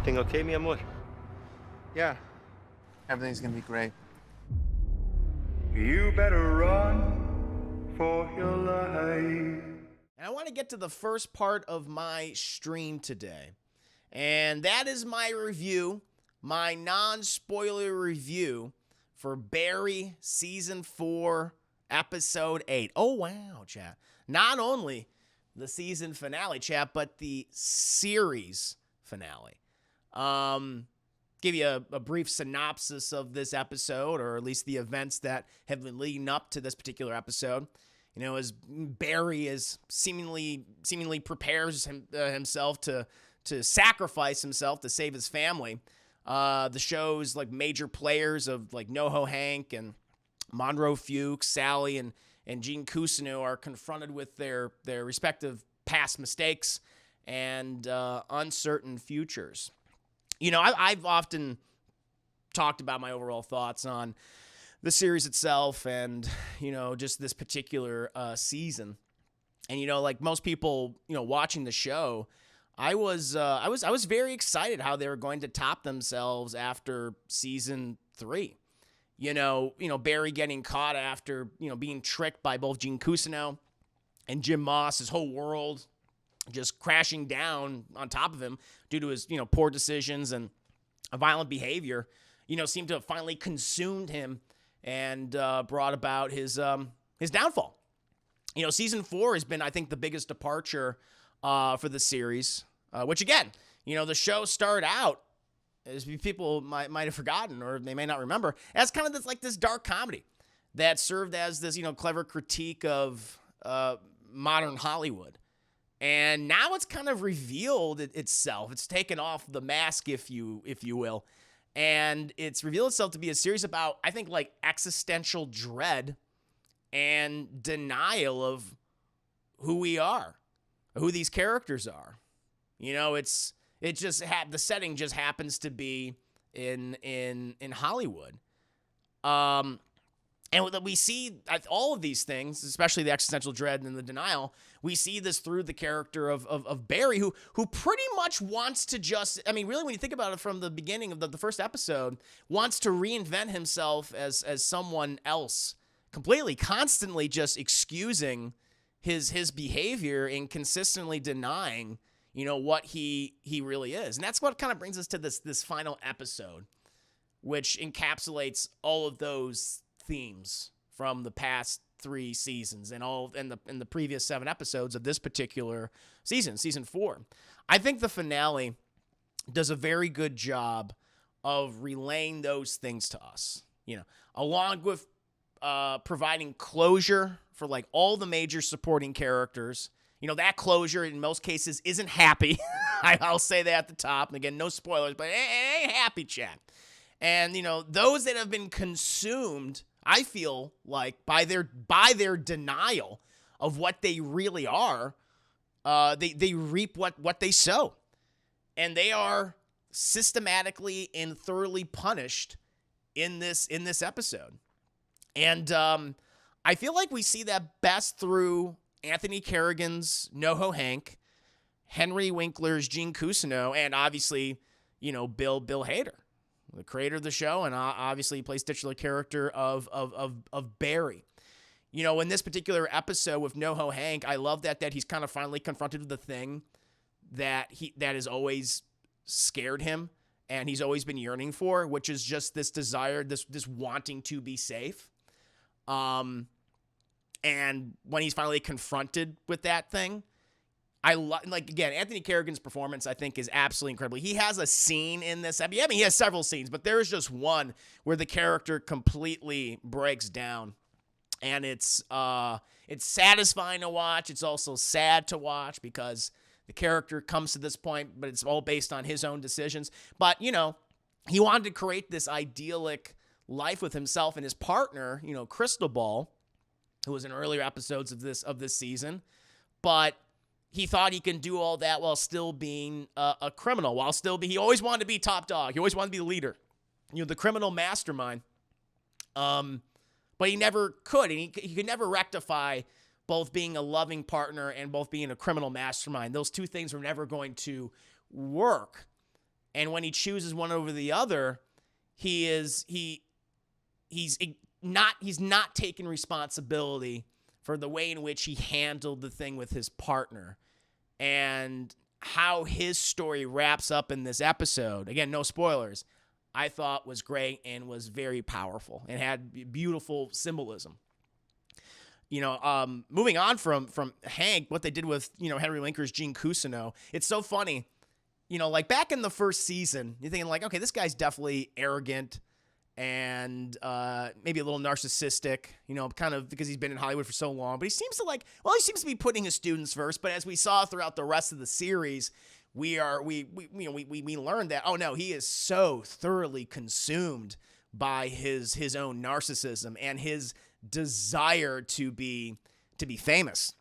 everything okay, mi amor? Yeah, everything's gonna be great. You better run for your life. And I want to get to the first part of my stream today. And that is my review, my non-spoiler review for Barry Season 4, Episode 8. Oh, wow, chat. Not only the season finale, chat, but the series finale. Give you a brief synopsis of this episode, or at least the events that have been leading up to this particular episode. You know, as Barry is seemingly prepares himself to sacrifice himself to save his family. The show's like major players of like NoHo Hank and Monroe Fuchs, Sally, and Gene Cousineau are confronted with their respective past mistakes and uncertain futures. You know, I've often talked about my overall thoughts on the series itself and, you know, just this particular season. And, you know, like most people, you know, watching the show, I was very excited how they were going to top themselves after season 3. You know, Barry getting caught after, you know, being tricked by both Gene Cousineau and Jim Moss, his whole world just crashing down on top of him due to his, you know, poor decisions and violent behavior, you know, seemed to have finally consumed him and brought about his downfall. You know, season 4 has been, I think, the biggest departure for the series, which again, you know, the show started out, as people might have forgotten or they may not remember, as kind of this dark comedy that served as this, you know, clever critique of modern Hollywood. And now it's kind of revealed itself. It's taken off the mask, if you will. And it's revealed itself to be a series about, I think, like existential dread and denial of who we are, who these characters are. You know, the setting just happens to be in Hollywood. And we see all of these things, especially the existential dread and the denial, we see this through the character of Barry, who pretty much wants to just, I mean, really, when you think about it from the beginning of the first episode, wants to reinvent himself as someone else completely, constantly just excusing his behavior and consistently denying, you know, what he really is. And that's what kind of brings us to this final episode, which encapsulates all of those themes from the past 3 seasons and the previous 7 episodes of this particular season 4. I think the finale does a very good job of relaying those things to us, you know, along with providing closure for like all the major supporting characters. You know, that closure in most cases isn't happy. I'll say that at the top. And again, no spoilers, but it ain't happy, chat. And, you know, those that have been consumed, I feel like by their denial of what they really are, they reap what they sow. And they are systematically and thoroughly punished in this episode. And I feel like we see that best through Anthony Carrigan's NoHo Hank, Henry Winkler's Gene Cousineau, and obviously, you know, Bill Hader, the creator of the show, and obviously plays titular character of Barry. You know, in this particular episode with NoHo Hank, I love that he's kind of finally confronted with the thing that has always scared him and he's always been yearning for, which is just this desire, this wanting to be safe. And when he's finally confronted with that thing, again, Anthony Carrigan's performance, I think, is absolutely incredible. He has a scene in this. I mean, he has several scenes, but there's just one where the character completely breaks down. And it's satisfying to watch. It's also sad to watch because the character comes to this point, but it's all based on his own decisions. But, you know, he wanted to create this idyllic life with himself and his partner, you know, Crystal Ball, who was in earlier episodes of this season. But he thought he can do all that while still being a criminal, he always wanted to be top dog. He always wanted to be the leader, you know, the criminal mastermind. But he never could, and he could never rectify both being a loving partner and both being a criminal mastermind. Those two things were never going to work. And when he chooses one over the other, he's not taking responsibility for the way in which he handled the thing with his partner. And how his story wraps up in this episode, again, no spoilers, I thought was great and was very powerful and had beautiful symbolism. Moving on from Hank, what they did with, Henry Linker's Gene Cousineau, it's so funny. Like back in the first season, you're thinking like, okay, this guy's definitely arrogant and maybe a little narcissistic, kind of because he's been in Hollywood for so long. But he seems to be putting his students first. But as we saw throughout the rest of the series, we learned that, oh no, he is so thoroughly consumed by his own narcissism and his desire to be famous.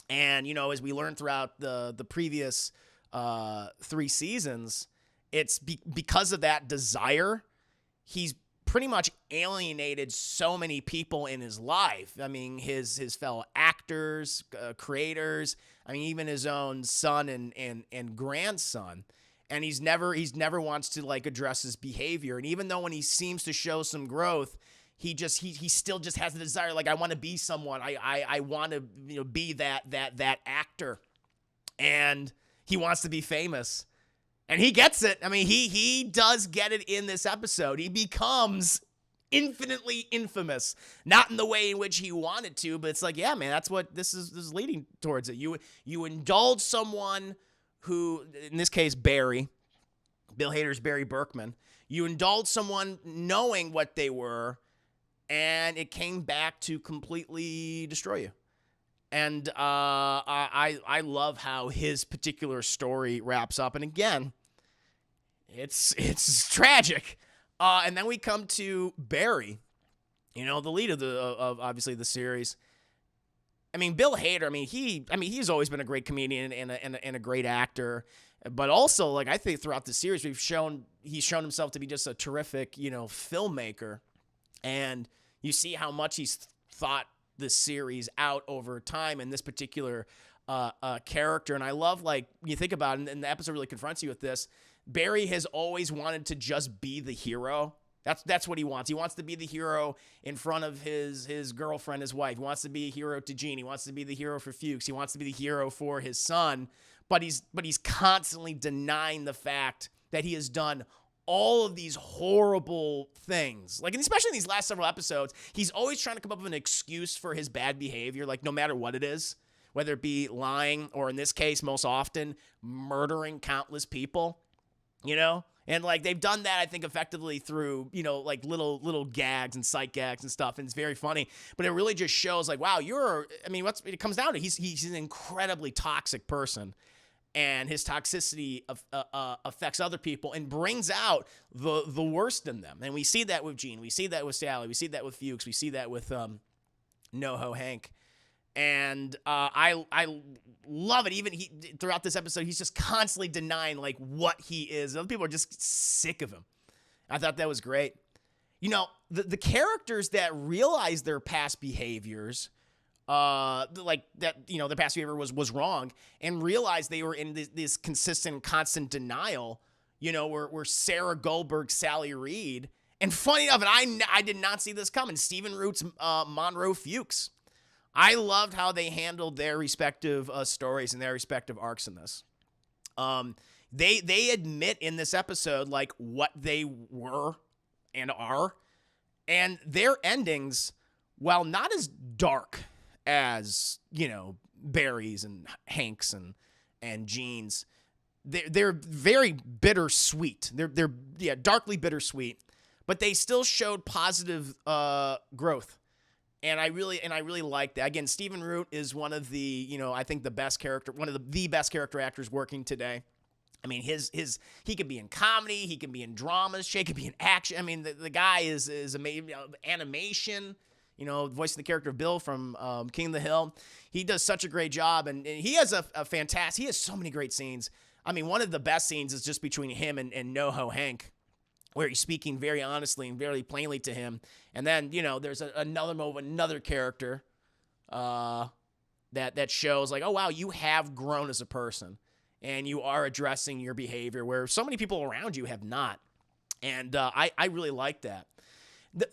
And as we learned throughout the previous 3 seasons, it's because of that desire, he's pretty much alienated so many people in his life. I mean, his fellow actors, creators, even his own son and grandson. And he's never wants to like address his behavior. And even though when he seems to show some growth, he still just has the desire, like, I want to be someone. I want to be that actor. And he wants to be famous. And he gets it. I mean, he does get it in this episode. He becomes infinitely infamous. Not in the way in which he wanted to, but it's like, yeah, man, that's what this is leading towards it. You indulge someone who, in this case, Barry, Bill Hader's Barry Berkman. You indulge someone knowing what they were, and it came back to completely destroy you. And I love how his particular story wraps up. And again, it's tragic. And then we come to Barry, the lead of obviously the series. I mean, Bill Hader. He's always been a great comedian and a great actor. But also, like, I think throughout the series, he's shown himself to be just a terrific, filmmaker. And you see how much he's thought this series out over time and this particular character. And I love, like, you think about it, and the episode really confronts you with this. Barry has always wanted to just be the hero. That's what he wants. He wants to be the hero in front of his girlfriend, his wife. He wants to be a hero to Gene. He wants to be the hero for Fuchs. He wants to be the hero for his son. But he's constantly denying the fact that he has done all of these horrible things. Like, and especially in these last several episodes, he's always trying to come up with an excuse for his bad behavior, like no matter what it is, whether it be lying or, in this case, most often, murdering countless people, And, like, they've done that, I think, effectively through, like, little gags and sight gags and stuff, and it's very funny. But it really just shows, like, wow, what it comes down to, he's an incredibly toxic person. And his toxicity affects other people and brings out the worst in them. And we see that with Gene. We see that with Sally. We see that with Fuchs. We see that with NoHo Hank. And I love it. Even throughout this episode, he's just constantly denying, like, what he is. Other people are just sick of him. I thought that was great. The characters that realize their past behaviors, like that, their past behavior was wrong, and realized they were in this consistent, constant denial, were Sarah Goldberg, Sally Reed, and funny enough, and I did not see this coming, Stephen Root's Monroe Fuchs. I loved how they handled their respective stories and their respective arcs in this. They admit in this episode, like, what they were and are, and their endings, while not as dark as, Barry's and Hank's and Gene's, they're very bittersweet. They're darkly bittersweet, but they still showed positive growth. And I really like that. Again, Stephen Root is one of the, I think the best character, one of the best character actors working today. I mean, he could be in comedy, he can be in dramas, he could be in action. I mean, the guy is amazing. Animation, voicing the character of Bill from King of the Hill. He does such a great job, and he has a fantastic. He has so many great scenes. I mean, one of the best scenes is just between him and NoHo Hank, where he's speaking very honestly and very plainly to him. And then, there's another character that shows, like, oh, wow, you have grown as a person. and you are addressing your behavior where so many people around you have not. And I really like that.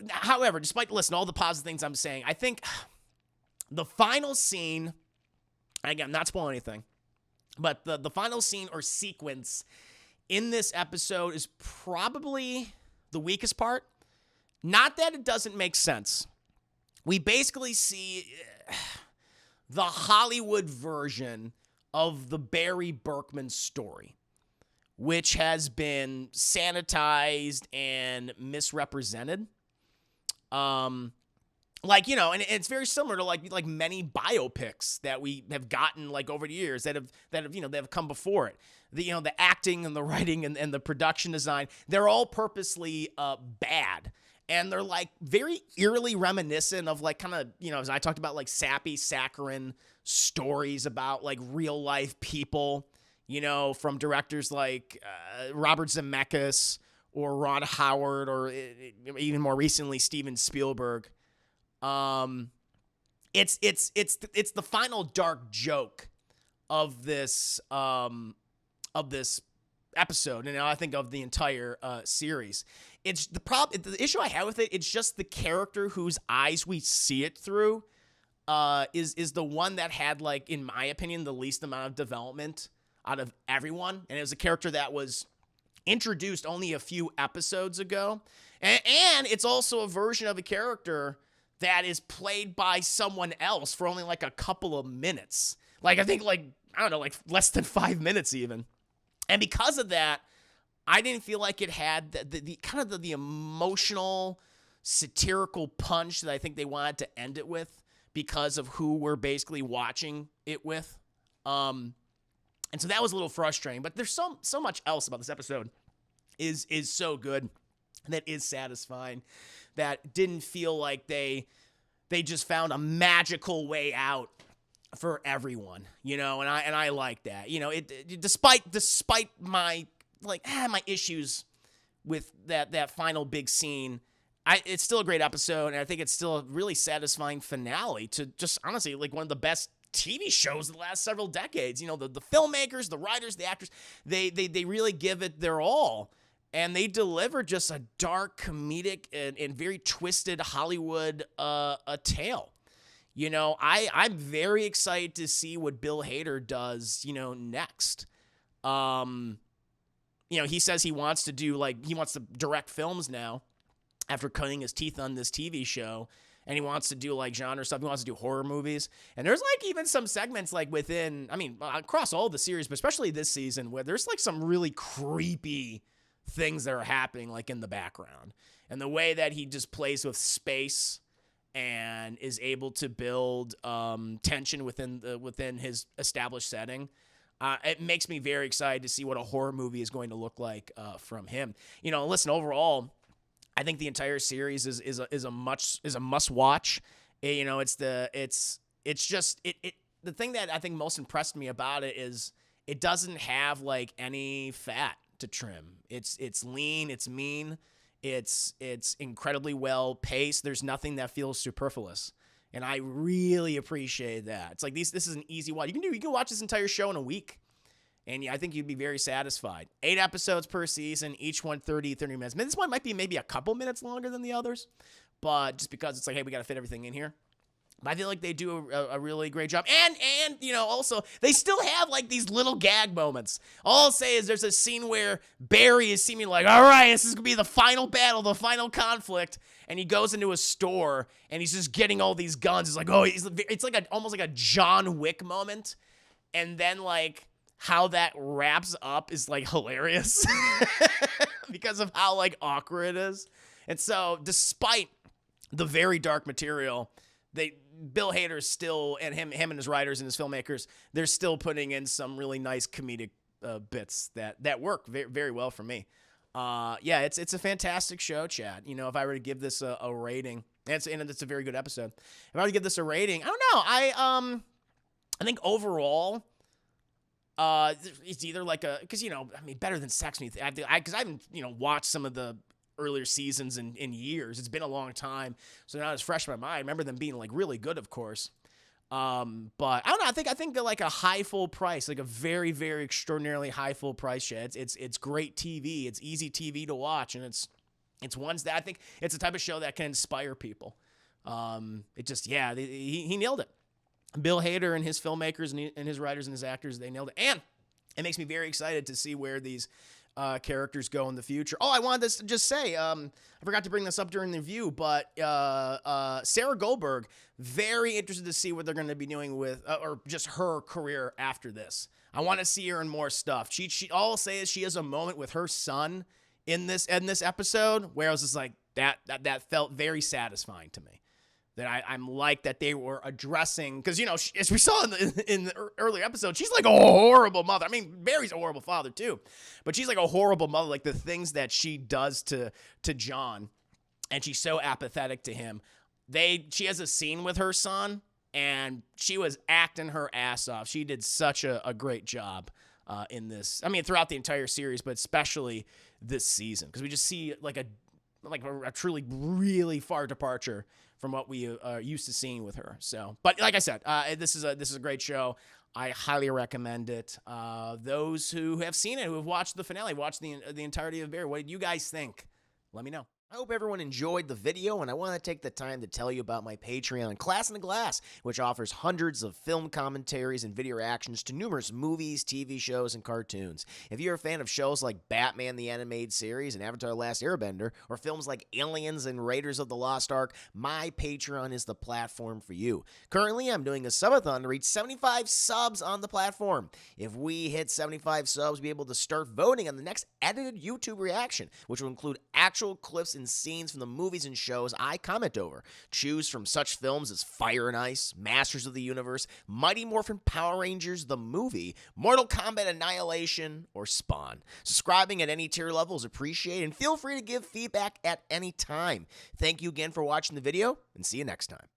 However, despite, listen, all the positive things I'm saying, I think the final scene, again, I'm not spoiling anything, but the final scene or sequence in this episode is probably the weakest part. Not that it doesn't make sense. We basically see the Hollywood version of the Barry Berkman story, which has been sanitized and misrepresented. Like, you know, and it's very similar to like many biopics that we have gotten like over the years that have come before it. The acting and the writing and the production design, they're all purposely bad. And they're like very eerily reminiscent of like kind of, as I talked about, like sappy, saccharine stories about like real life people, from directors like Robert Zemeckis or Ron Howard or even more recently Steven Spielberg. It's the final dark joke of this episode, and I think of the entire series. It's the issue I have with it. It's just the character whose eyes we see it through is the one that had, like, in my opinion, the least amount of development out of everyone, and it was a character that was introduced only a few episodes ago, and it's also a version of a character that is played by someone else for only like a couple of minutes. Like, I think like less than 5 minutes even. And because of that, I didn't feel like it had the kind of the emotional, satirical punch that I think they wanted to end it with because of who we're basically watching it with. And so that was a little frustrating. But there's so much else about this episode is so good, that is satisfying, that didn't feel like they just found a magical way out for everyone, and I like that. Despite my my issues with that final big scene, it's still a great episode, and I think it's still a really satisfying finale to just honestly like one of the best TV shows of the last several decades. The filmmakers, the writers, the actors, they really give it their all. And they deliver just a dark, comedic, and very twisted Hollywood a tale. I'm very excited to see what Bill Hader does, next. He says he wants to direct films now after cutting his teeth on this TV show. And he wants to do like genre stuff. He wants to do horror movies. And there's like even some segments like across all the series, but especially this season, where there's like some really creepy things that are happening like in the background, and the way that he just plays with space and is able to build tension within his established setting, it makes me very excited to see what a horror movie is going to look like from him. Listen, overall, I think the entire series is a must watch. The thing that I think most impressed me about it is it doesn't have like any fat to trim. It's lean, it's mean, it's incredibly well paced. There's nothing that feels superfluous, and I really appreciate that. It's like this is an easy watch. You can watch this entire show in a week, and I think you'd be very satisfied. 8 episodes per season, each one 30 minutes. This one might be maybe a couple minutes longer than the others, but just because it's like, hey, we got to fit everything in here. But I feel like they do a really great job. And also, they still have, like, these little gag moments. All I'll say is there's a scene where Barry is seeming like, all right, this is going to be the final battle, the final conflict. And he goes into a store, and he's just getting all these guns. It's like, it's like almost like a John Wick moment. And then, like, how that wraps up is, like, hilarious. Because of how, like, awkward it is. And so, despite the very dark material, Bill Hader still, and him and his writers and his filmmakers, they're still putting in some really nice comedic bits that work very, very well for me. It's a fantastic show, Chad. If I were to give this a rating, and it's a very good episode. If I were to give this a rating, I don't know. I think overall, it's either like because better than Sex Me, because I haven't watched some of the earlier seasons in years. It's been a long time, so now it's fresh in my mind. I remember them being like really good, of course. But I don't know. I think like a high full price, like a very, very extraordinarily high full price show. It's great TV. It's easy TV to watch, and it's ones that I think it's the type of show that can inspire people. It just, yeah, he nailed it. Bill Hader and his filmmakers and his writers and his actors, they nailed it. And it makes me very excited to see where these characters go in the future. Oh, I wanted to just say, I forgot to bring this up during the review, but Sarah Goldberg, very interested to see what they're going to be doing with, or just her career after this. I want to see her in more stuff. She all I'll say is she has a moment with her son in this episode where I was just like, that felt very satisfying to me. That I'm like that they were addressing, because, you know, as we saw in the earlier episode, she's like a horrible mother. I mean, Barry's a horrible father too, but she's like a horrible mother. Like the things that she does to John, and she's so apathetic to him. She has a scene with her son, and she was acting her ass off. She did such a great job in this. I mean, throughout the entire series, but especially this season, because we just see like a truly really far departure from what we are used to seeing with her. So, but like I said, this is a great show. I highly recommend it. Those who have seen it, who have watched the finale, watched the entirety of Barry, what did you guys think? Let me know. I hope everyone enjoyed the video, and I want to take the time to tell you about my Patreon, Class in the Glass, which offers hundreds of film commentaries and video reactions to numerous movies, TV shows, and cartoons. If you're a fan of shows like Batman the Animated Series and Avatar The Last Airbender, or films like Aliens and Raiders of the Lost Ark, my Patreon is the platform for you. Currently, I'm doing a subathon to reach 75 subs on the platform. If we hit 75 subs, we'll be able to start voting on the next edited YouTube reaction, which will include actual clips and scenes from the movies and shows I comment over. Choose from such films as Fire and Ice, Masters of the Universe, Mighty Morphin Power Rangers the movie, Mortal Kombat Annihilation, or Spawn. Subscribing at any tier level is appreciated, and feel free to give feedback at any time. Thank you again for watching the video, and see you next time.